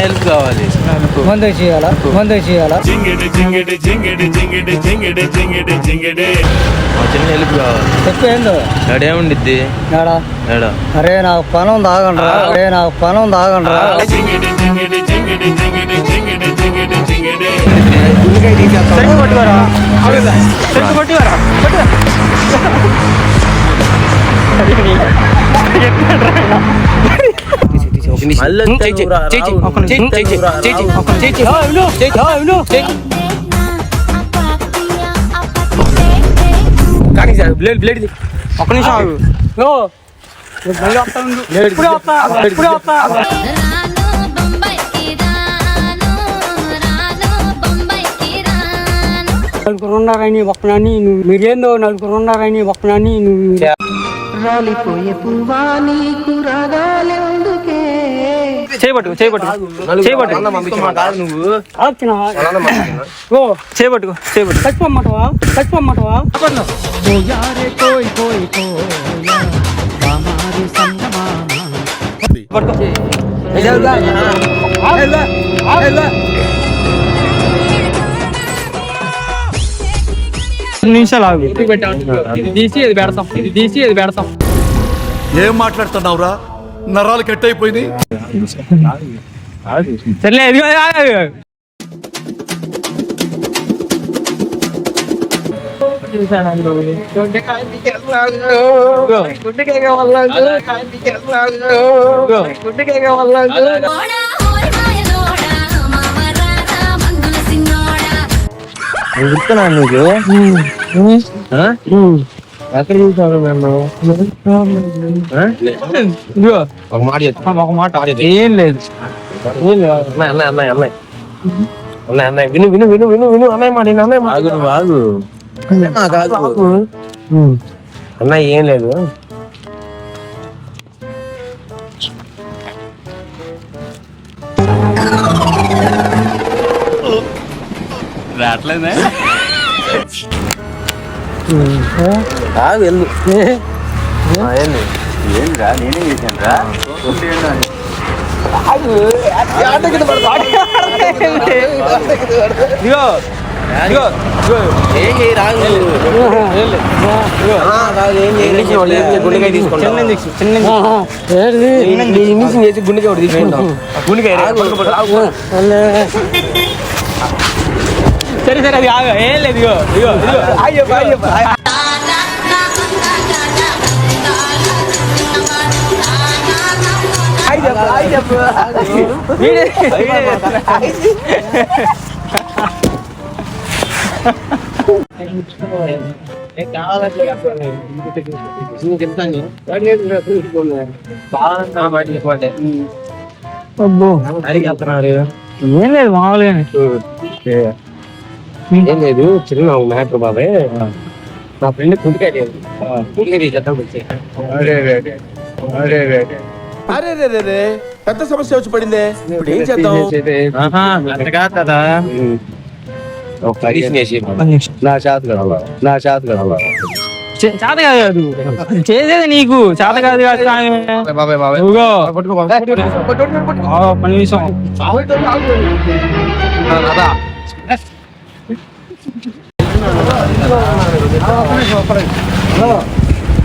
Help కావాలి. ముందే చేయాలా చిన్న హెల్ప్ కావాలి. చెప్పు ఏందో ఏముండిద్ది? అరే నాకు పని ఉంది ఆగండ్రా. ఒక్క నిమిషం ఆగు. నలుగురు ఉన్నారని ఒక్కనాన్ని నువ్వు మీరేందో నలుగురు ఉన్నారని ఒక్కనాన్ని నువ్వు చేయబట్టుకో చచ్చిపోమ్మంటావా నిమిషాలు ఆగు. తీసి అది పెడతాం. ఏం మాట్లాడుతున్నావురా? నరాలు కట్ అయిపోయింది. సర్లే ఎక్కడ చూసాను మేము? ఒక మాట ఏం లేదు. అన్నయ్య విను అన్నయ్య మాట ఆగు. అన్నయ్య ఏం లేదు. రావట్లేదే వెళ్ళు. ఏంరా నేనేం చేశాను రా? గుండెకాయ తీసుకుంటాం. గుండెకాయ ఒకటి తీసుకుంటాం. సరే అది ఆగ. ఏం లేదు. ఏం లేదు మామూలుగానే. ఏం లేదు చిన్న మ్యాటర్ బాబాయ్. నా ఫ్రెండ్ గుండెకాయ లేదు. అరే పెద్ద సమస్య వచ్చి పడిందే. ఇప్పుడు ఏం చేద్దాం? చేత కాదు చేసేది నీకు చేత కాదు. నిమిషం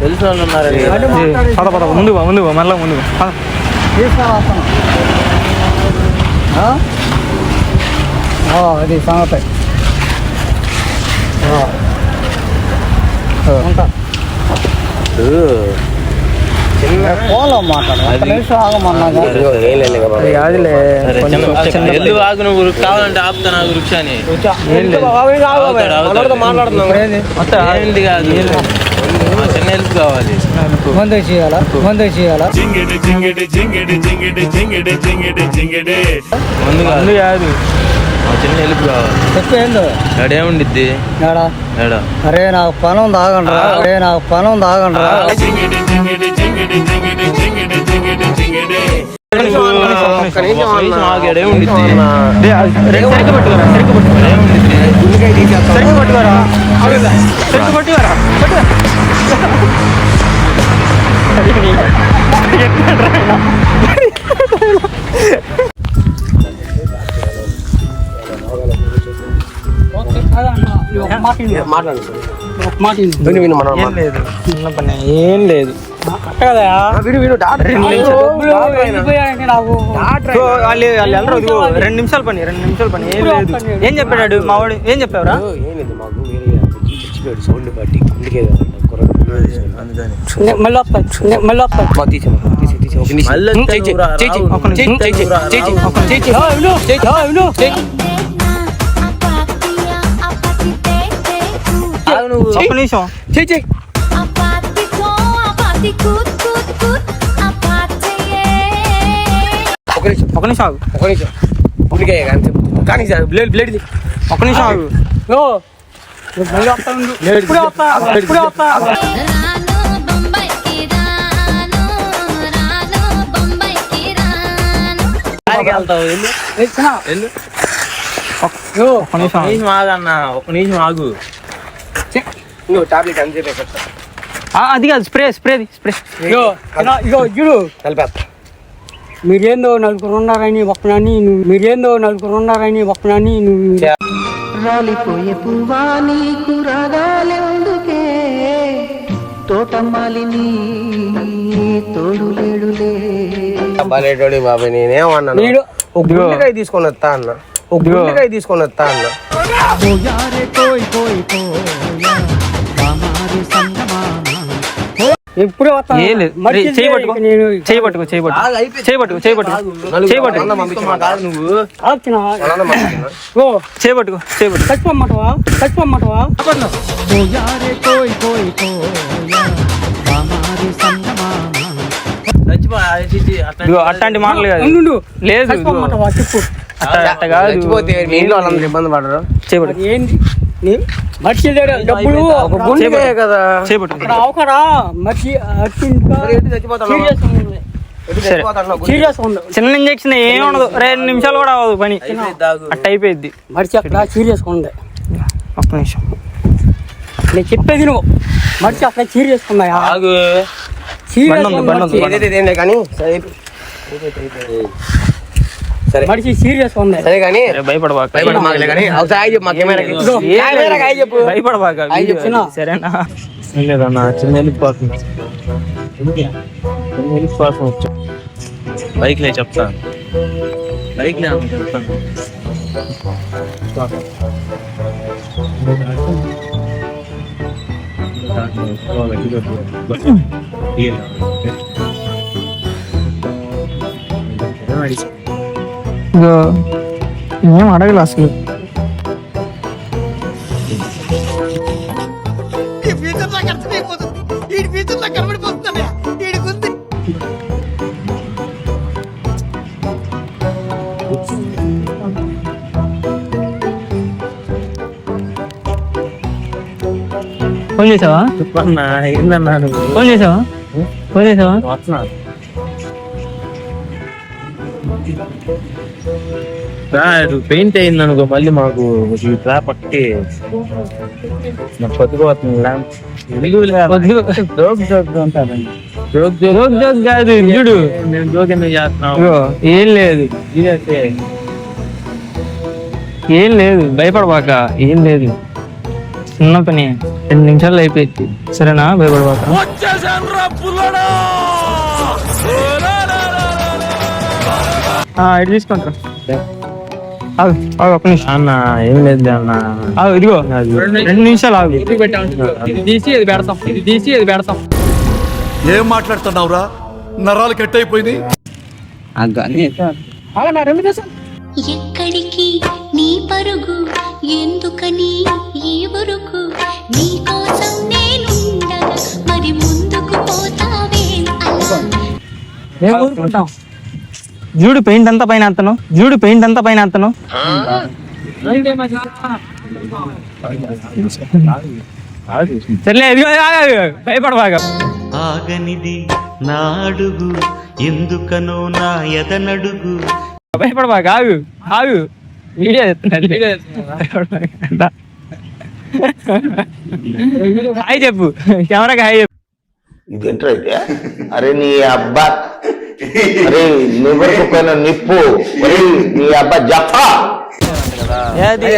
తెలుసు వాళ్ళు ఉన్నారు. ముందుగా మళ్ళా ముందుగా అది సంగతి. ఆగు నువ్వు కావాలంటే ఆపుతాను వృక్షాన్ని. మాట్లాడుతున్నావు కాదు. చిన్న హెల్ప్ కావాలి. ముందే చేయాలా ముందు కాదు. చిన్న హెల్ప్ కావాలి. చెప్పు ఏందో ఏముండిద్ది? అరే నాకు పని ఉంది ఆగండ్రా. మాట విను. మాట్లాడు ఒక మాట విను. విను విను మనం ఏం లేదు చిన్న పని ఏం లేదు కరెక్ట్ కదా విను విను డాక్టర్ డబ్బులు వెళ్ళిపోయాయంటే నాకు సో వాళ్ళు వెళ్ళరు ఇదిగో 2 నిమిషాలు పని ఏం లేదు ఏం చెప్పాడు మా వాడు ఏం చెప్పావురా ఏంది మాకు వేరే చచ్చిపోయాడు సౌండ్ పార్టీ అందుకే మళ్ళీ వస్తాను తీసి ఒక నిమిషం ఒక్క నిమిషం ఒక నిమిషం ఆగు కానీ బ్లేడ్ బ్లేడ్ ఒక్క నిమిషం ఆగు మళ్ళీ వస్తాను ఇప్పుడే వస్తా ఒక్క నిమిషం ఆగన్న ఒక్క నిమిషం ఆగు నువ్వు టాబ్లెట్ అని చెప్పి అది కాదు స్ప్రే ఇగో చూడు కలిపేస్తా మీరేందో నలుగురు ఉన్నారని ఒక్కనని నువ్వు రాలిపోయే పువ్వా నీకు రాగాలెందుకే తోటమాలిని తోడు లేడులే బాలేటోడి బాబాయ్ నేనేమన్నాను నేను ఒక గుండెకాయ తీసుకొని వస్తా అన్న ఎప్పుడే వస్తాను ఏం లేదు చేయబట్టుకో చచ్చిపోమ్మంటావా అట్లాంటి మాటలు కాదు ఉండు. లేదు చచ్చిపోమ్మంటావా చెప్పు అట్ట కాదు చచ్చిపోతే మీ ఇంట్లో వాళ్ళందరూ ఇబ్బంది పడరు చేయబట్టు ఏంది మర్చి డబ్బులు గుండెకాయ కదా చేయబట్టు ఇక్కడ అవకరా మర్చి సీరియస్ ఉంది చిన్న ఇంజక్షన్ ఏం ఉండదు 2 నిమిషాలు కూడా అవ్వదు పని అట్ట అయిపోయింది మర్చి అక్కడ సీరియస్ ఉంది ఒక్క నిమిషం నేను చెప్పేది నువ్వు మర్చి అక్కడ సీరియస్ ఉన్నాయా బండి ఉంది. కానీ సరే మనిషి సీరియస్ ఉంది సరే కానీ భయపడబాక భయపడమాకలే కానీ ఒకసారి చెప్పు మా కెమెరాకి చెప్పు భయపడబాక చిన్న. సరేనా లేదన్నా చిన్న వెళ్ళిపోతుంది బైక్ లే చెప్తాను బైక్ లే చెప్తాను ఏం అడగలు అసలు ఫోన్ చేసావా చెప్పన్నా ఏందన్నా నువ్వు ఫోన్ చేసావా వస్తున్నా పెయింట్ అయింది అనుకో మళ్ళీ మాకు పట్టి నాకు పొద్దుపోతుంది జోక్ కాదు చూడు మేము జోక్ ఎందుకు చేస్తున్నాం ఇగో, ఏం లేదు భయపడబాక ఏం లేదు చిన్న పని 2 నిమిషాలు అయిపోయింది సరేనా భయపడబాక ఇటు తీసుకుంటా ఒక్క నిమిషం అన్న ఏం లేదు అన్న ఇదిగో 2 నిమిషాలు ఆగు ఏం మాట్లాడుతున్నావురా నరాలు కట్ అయిపోయింది ఎక్కడికి నీ పరుగు ఎందుకని ఈ ఊరుకు నీ కోసం నేనుండగా మరి ముందుకు పోతావే అలా చూడు పెయింట్ అంతా పైన అతను సర్లే ఇదిగో భయపడబాక ఆగనిది నా అడుగు ఎందుకనో నా ఎదనడుగు భయపడబాక ఆగు వీడియో హాయ్ చెప్పు కెమెరాకి హాయ్ చెప్పు ఇదేంట్రా అయితే అరే నీ అబ్బా అరే లివర్ కుక్కైన నిప్పు మరి నీ అబ్బా జఫా ఏది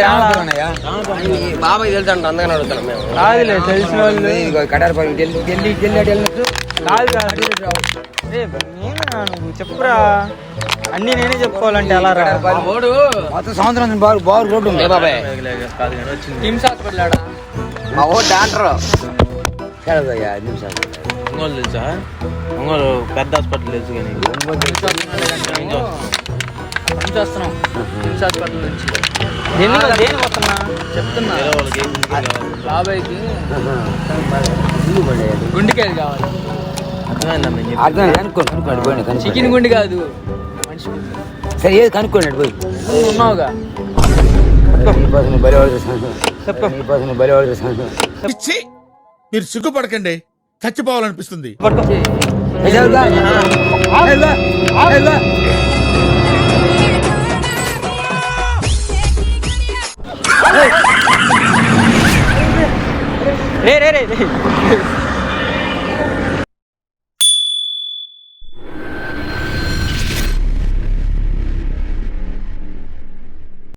బాబాయ్ తెలుసు అంట అందుకని అడుగుతున్నాం మేము. కాదులే తెలిసిన వాళ్ళు కటారపల్లి ఢిల్లీ వెళ్ళొచ్చు. కాదు కాదు రే, నేనా నువ్వు చెప్పురా, అన్ని నేనే చెప్పుకోవాలంటే ఎలా రా? మొత్తం సంవత్సరం బాగు రోడ్డు ఉంది బాబాయ్. కాదు కానీ వచ్చింది. కిమ్స్ హాస్పిటల్ ఆడా మా ఓ డాక్టర్ నిమిషాలు ఒంగోలు తెలుసా? ఒంగోలు పెద్ద హాస్పిటల్ తెలుసు కానీ వస్తున్నాం కిమ్స్ హాస్పిటల్ నుంచి. దేని వస్తున్నా చెప్తున్నా, వేరే వాళ్ళకి ఏం కావాలి? బాబాయ్కి గుండెకాయలు కావాలి. అర్థమైందన్న నేను చెప్పేది. అర్థం కనుక్కోండి పోయినా చికెన్ గుండె కాదు, మనిషి సరే ఏది కనుక్కోండి పోయి నువ్వు ఉన్నావుగా. ఇచ్చి మీరు సిగ్గుపడకండి, చచ్చిపోవాలనిపిస్తుంది. రే రే రే